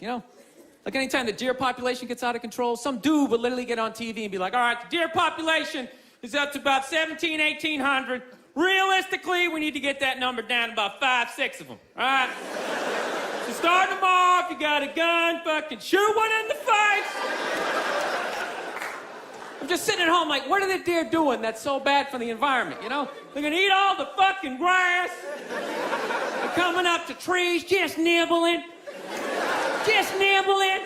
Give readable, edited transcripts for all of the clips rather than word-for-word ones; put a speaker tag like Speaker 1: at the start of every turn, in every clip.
Speaker 1: you know? Like anytime the deer population gets out of control, some dude would literally get on TV and be like, all right, the deer population is up to about 1,800. Realistically, we need to get that number down to about 5, 6 of them, all right? So start them off, you got a gun, fucking shoot one in the face. I'm just sitting at home like, what are the deer doing that's so bad for the environment, you know? They're gonna eat all the fucking grass. They're coming up to trees, just nibbling. Just nibbling.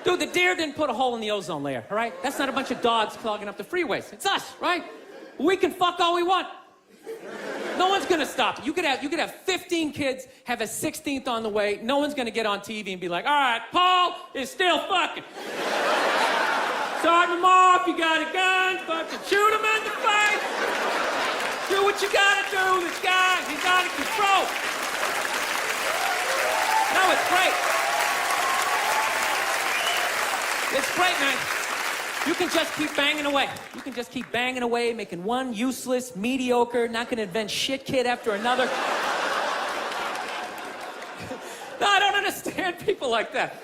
Speaker 1: Dude, the deer didn't put a hole in the ozone layer, all right? That's not a bunch of dogs clogging up the freeways. It's us, right? We can fuck all we want. No one's gonna stop it. You could have 15 kids, have a 16th on the way. No one's gonna get on TV and be like, all right, Paul is still fucking. Start him off, you got a gun, fucking shoot him in the face. Do what you gotta do, this guy, he's out of control. No, it's great. It's great, man. You can just keep banging away. You can just keep banging away, making one useless, mediocre, not gonna invent shit kid after another. No, I don't understand people like that.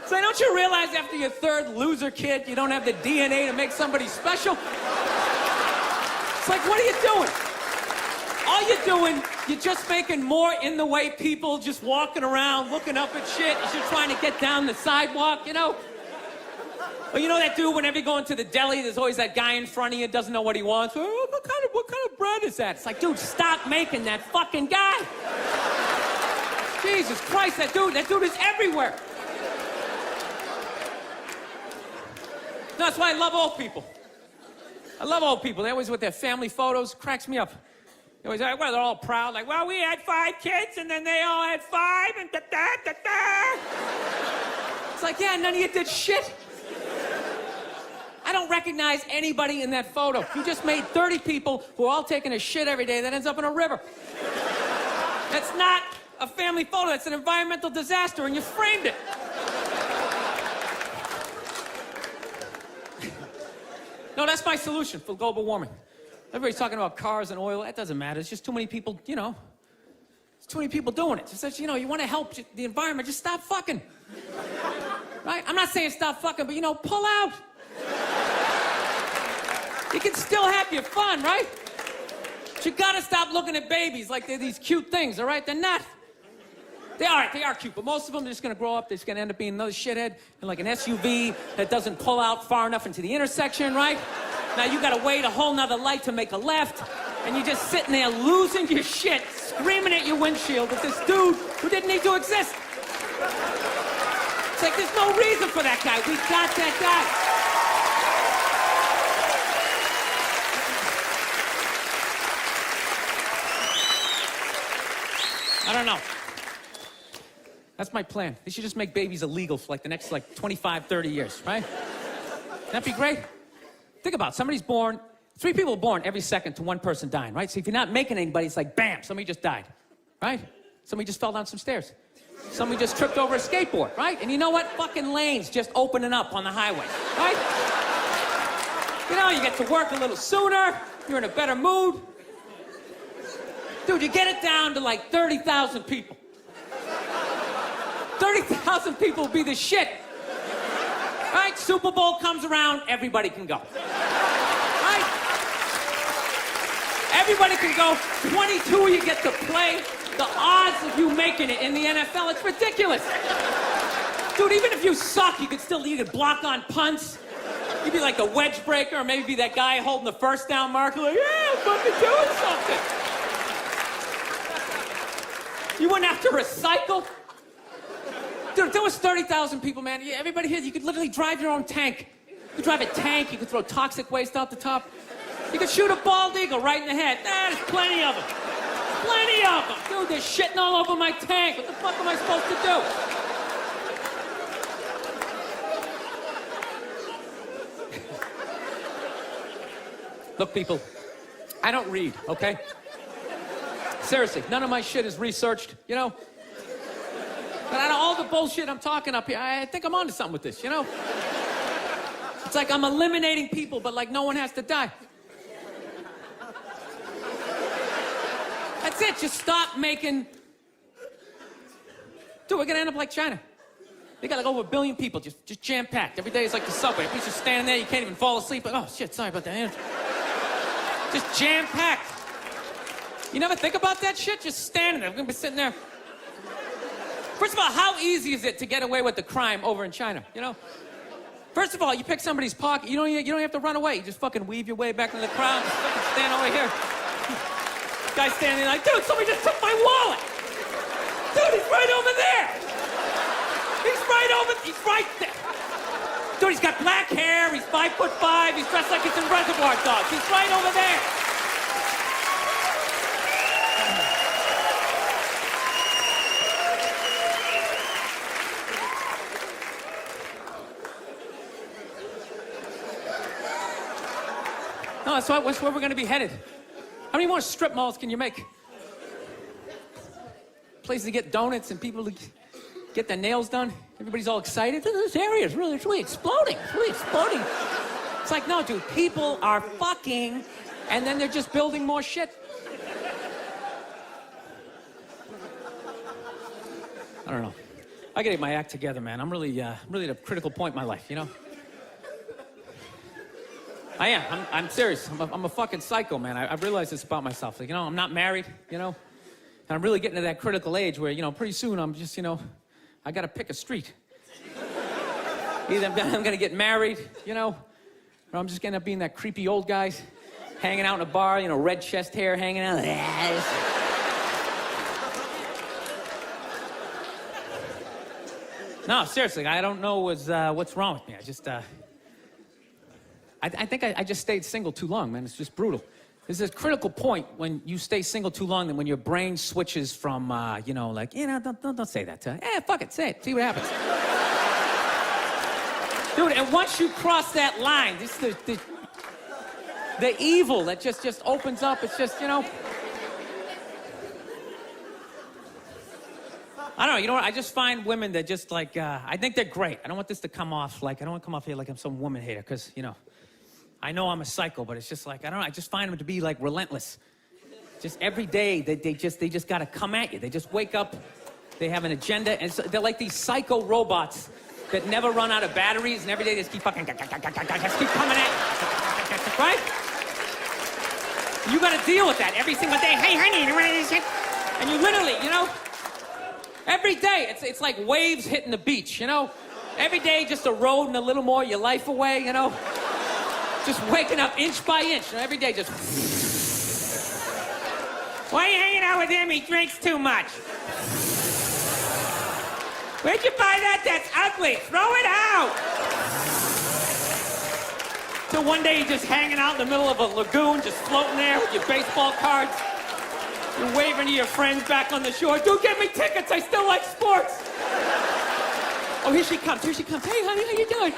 Speaker 1: So don't you realize after your third loser kid, you don't have the DNA to make somebody special? It's like, what are you doing? All you're doing, you're just making more in the way people just walking around, looking up at shit as you're trying to get down the sidewalk, you know? Or you know that dude, whenever you go into the deli, there's always that guy in front of you, doesn't know what he wants. Oh, what kind of bread is that? It's like, dude, stop making that fucking guy. Jesus Christ, that dude is everywhere. No, that's why I love old people. I love old people. They always with their family photos, cracks me up. They always, well, they're all proud, like, well, we had 5 kids, and then they all had 5, and da-da-da-da. It's like, yeah, none of you did shit. I don't recognize anybody in that photo. You just made 30 people who are all taking a shit every day that ends up in a river. That's not a family photo. That's an environmental disaster, and you framed it. No, that's my solution for global warming. Everybody's talking about cars and oil. That doesn't matter. It's just too many people, you know. There's too many people doing it. Just that, you know, you want to help the environment, just stop fucking. Right? I'm not saying stop fucking, but, you know, pull out. You can still have your fun, right? But you gotta stop looking at babies like they're these cute things, all right? They're not. They are cute, but most of them are just gonna grow up, they're just gonna end up being another shithead in like an SUV that doesn't pull out far enough into the intersection, right? Now you gotta wait a whole nother light to make a left, and you're just sitting there losing your shit, screaming at your windshield at this dude who didn't need to exist. It's like, there's no reason for that guy. We got that guy. I don't know. That's my plan. They should just make babies illegal for like the next 25, 30 years, right? That'd be great. Think about it. Somebody's born, 3 people are born every second to 1 person dying, right? So if you're not making anybody, it's like, bam, somebody just died, right? Somebody just fell down some stairs. Somebody just tripped over a skateboard, right? And you know what? Fucking lanes just opening up on the highway, right? You know, you get to work a little sooner, you're in a better mood. Dude, you get it down to like 30,000 people. 30,000 people will be the shit. Right? Super Bowl comes around, everybody can go. Right? Everybody can go. 22 you get to play. The odds of you making it in the NFL, it's ridiculous. Dude, even if you suck, you could block on punts. You'd be like the wedge breaker, or maybe be that guy holding the first down marker, like, yeah, I'm fucking doing something. You wouldn't have to recycle. Dude, if there was 30,000 people, man, everybody here, you could literally drive your own tank. You could drive a tank, you could throw toxic waste out the top. You could shoot a bald eagle right in the head. Nah, there's plenty of them. Plenty of them. Dude, they're shitting all over my tank. What the fuck am I supposed to do? Look, people, I don't read, okay? Seriously, none of my shit is researched, you know? But out of all the bullshit I'm talking up here, I think I'm onto something with this, you know? It's like I'm eliminating people, but like no one has to die. That's it, just stop making Dude, we're gonna end up like China. They got like over 1 billion people, just jam-packed. Every day is like the subway. People just standing there, you can't even fall asleep. Like, oh shit, sorry about that. Just jam-packed. You never think about that shit? Just standing there. We're gonna be sitting there. First of all, how easy is it to get away with the crime over in China? You know? First of all, you pick somebody's pocket, you don't have to run away. You just fucking weave your way back into the crowd. Just fucking stand over here. Guy standing there like, dude, somebody just took my wallet. Dude, he's right over there. He's right there. Dude, he's got black hair, he's 5'5", he's dressed like he's in Reservoir Dogs. He's right over there. No, that's where we're going to be headed. How many more strip malls can you make? Places to get donuts and people to get their nails done. Everybody's all excited. This area is really exploding. It's really exploding. It's like, no, dude, people are fucking, and then they're just building more shit. I don't know. I gotta get my act together, man. I'm really at a critical point in my life, you know? I am. I'm serious. I'm a fucking psycho, man. I realize this about myself. Like, you know, I'm not married, you know? And I'm really getting to that critical age where, you know, pretty soon I'm just, you know, I gotta pick a street. Either I'm gonna get married, you know, or I'm just gonna end up being that creepy old guy hanging out in a bar, you know, red chest hair hanging out. No, seriously, I don't know what's wrong with me. I just, I think I just stayed single too long, man. It's just brutal. There's this critical point when you stay single too long, and when your brain switches from, you know, like, you know, don't say that to her. Fuck it, say it. See what happens. Dude, and once you cross that line, this the evil that just opens up. It's just, you know. I don't know, you know what? I just find women that just like, I think they're great. I don't want this to come off like, I don't want to come off here like I'm some woman hater, because, you know, I know I'm a psycho, but it's just like, I don't know, I just find them to be like relentless. Just every day, they just gotta come at you. They just wake up, they have an agenda, and so they're like these psycho robots that never run out of batteries, and every day they just keep fucking, just keep coming at you. Right? You gotta deal with that every single day. Hey, honey, you want this shit? And you literally, you know, every day, it's like waves hitting the beach, you know? Every day, just eroding a little more your life away, you know? Just waking up inch by inch, you know? Every day, just... Why are you hanging out with him? He drinks too much. Where'd you buy that? That's ugly. Throw it out. Till one day, you're just hanging out in the middle of a lagoon, just floating there with your baseball cards. You're waving to your friends back on the shore. Dude, get me tickets. I still like sports. Oh, here she comes. Here she comes. Hey, honey, how you doing?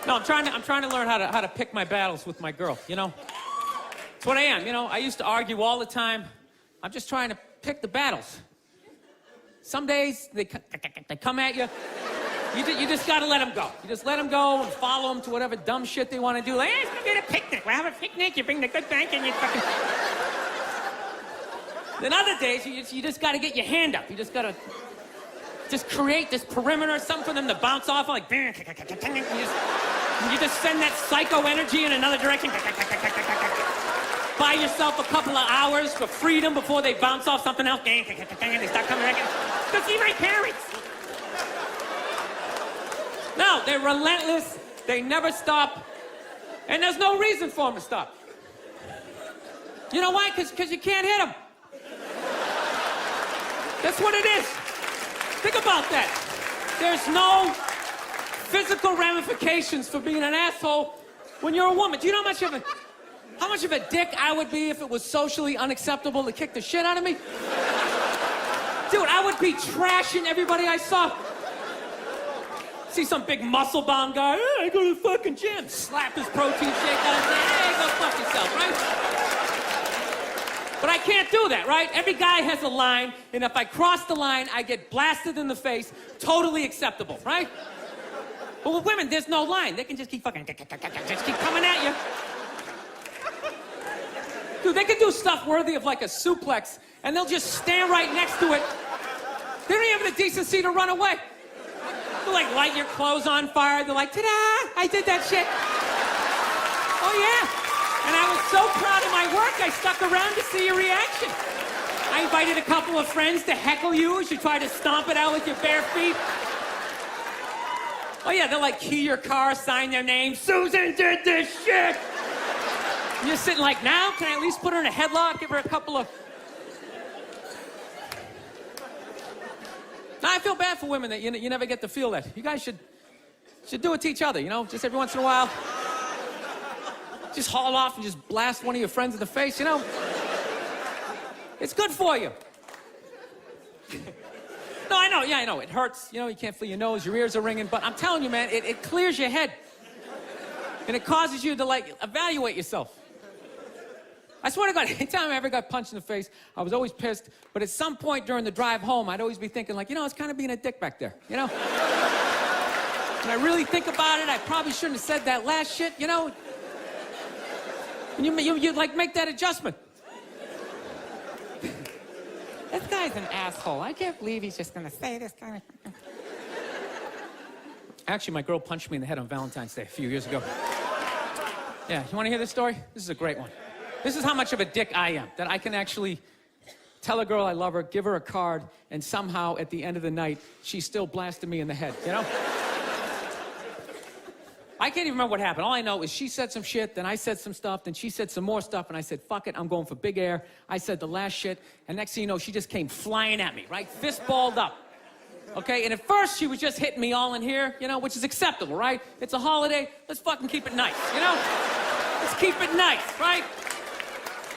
Speaker 1: No, I'm trying to learn how to pick my battles with my girl, you know? It's what I am, you know? I used to argue all the time. I'm just trying to pick the battles. Some days, they come at you. You just gotta let them go. You just let them go and follow them to whatever dumb shit they want to do. Like, hey, let's go get a picnic. We'll have a picnic. You bring the good bank and you fucking... Then other days, you just gotta get your hand up. You just gotta just create this perimeter, something for them to bounce off, like... You just send that psycho energy in another direction. Buy yourself a couple of hours for freedom before they bounce off something else. They start coming back in. Go see my parents. No, they're relentless. They never stop. And there's no reason for them to stop. You know why? Because you can't hit them. That's what it is. Think about that. There's no physical ramifications for being an asshole when you're a woman. Do you know how much of a dick I would be if it was socially unacceptable to kick the shit out of me? Dude, I would be trashing everybody I saw. See some big muscle-bound guy, I go to the fucking gym, slap his protein shake out and say, hey, go fuck yourself, right? But I can't do that, right? Every guy has a line, and if I cross the line, I get blasted in the face, totally acceptable, right? But with women, there's no line. They can just keep fucking, just keep coming at you. Dude, they can do stuff worthy of like a suplex, and they'll just stand right next to it. They don't even have the decency to run away. They'll like light your clothes on fire. They're like, ta-da, I did that shit. Oh yeah. And I was so proud of my work, I stuck around to see your reaction. I invited a couple of friends to heckle you as you try to stomp it out with your bare feet. Oh yeah, they'll like key your car, sign their name. Susan did this shit. And you're sitting like, now, can I at least put her in a headlock, give her a couple of... Now, I feel bad for women that you never get to feel that. You guys should do it to each other, you know? Just every once in a while. Just haul off and just blast one of your friends in the face, you know? It's good for you. No, I know, yeah, I know. It hurts, you know, you can't feel your nose, your ears are ringing, but I'm telling you, man, it clears your head. And it causes you to, like, evaluate yourself. I swear to God, anytime I ever got punched in the face, I was always pissed, but at some point during the drive home, I'd always be thinking, like, you know, I was kind of being a dick back there, you know? When I really think about it, I probably shouldn't have said that last shit, you know? And you like, make that adjustment. This guy's an asshole. I can't believe he's just gonna say this kind of... Actually, my girl punched me in the head on Valentine's Day a few years ago. Yeah, you wanna hear this story? This is a great one. This is how much of a dick I am, that I can actually tell a girl I love her, give her a card, and somehow at the end of the night, she still blasted me in the head, you know? I can't even remember what happened. All I know is she said some shit, then I said some stuff, then she said some more stuff, and I said, fuck it, I'm going for big air. I said the last shit, and next thing you know, she just came flying at me, right? Fist balled up. Okay, and at first she was just hitting me all in here, you know, which is acceptable, right? It's a holiday, let's fucking keep it nice, you know? Let's keep it nice, right?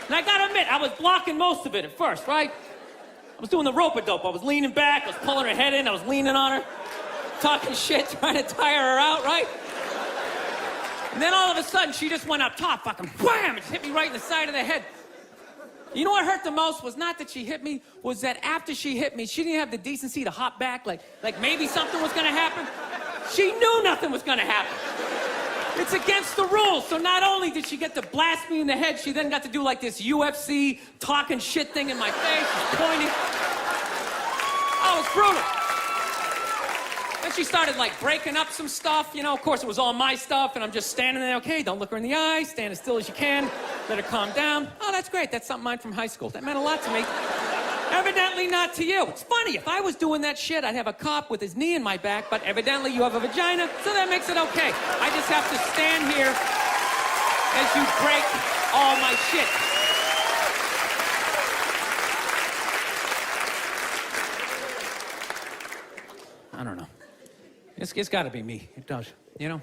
Speaker 1: And I gotta admit, I was blocking most of it at first, right? I was doing the rope-a-dope. I was leaning back, I was pulling her head in, I was leaning on her, talking shit, trying to tire her out, right? And then all of a sudden, she just went up top, fucking wham, and just hit me right in the side of the head. You know what hurt the most was not that she hit me, was that after she hit me, she didn't have the decency to hop back, like maybe something was gonna happen. She knew nothing was gonna happen. It's against the rules. So not only did she get to blast me in the head, she then got to do like this UFC talking shit thing in my face, pointing. Oh, it's brutal. Then she started like breaking up some stuff, you know, of course it was all my stuff, and I'm just standing there, okay, don't look her in the eye, stand as still as you can, let her calm down. Oh, that's great, that's something mine from high school. That meant a lot to me. Evidently not to you. It's funny, if I was doing that shit, I'd have a cop with his knee in my back, but evidently you have a vagina, so that makes it okay. I just have to stand here as you break all my shit. I don't know. It's gotta be me. It does, you know?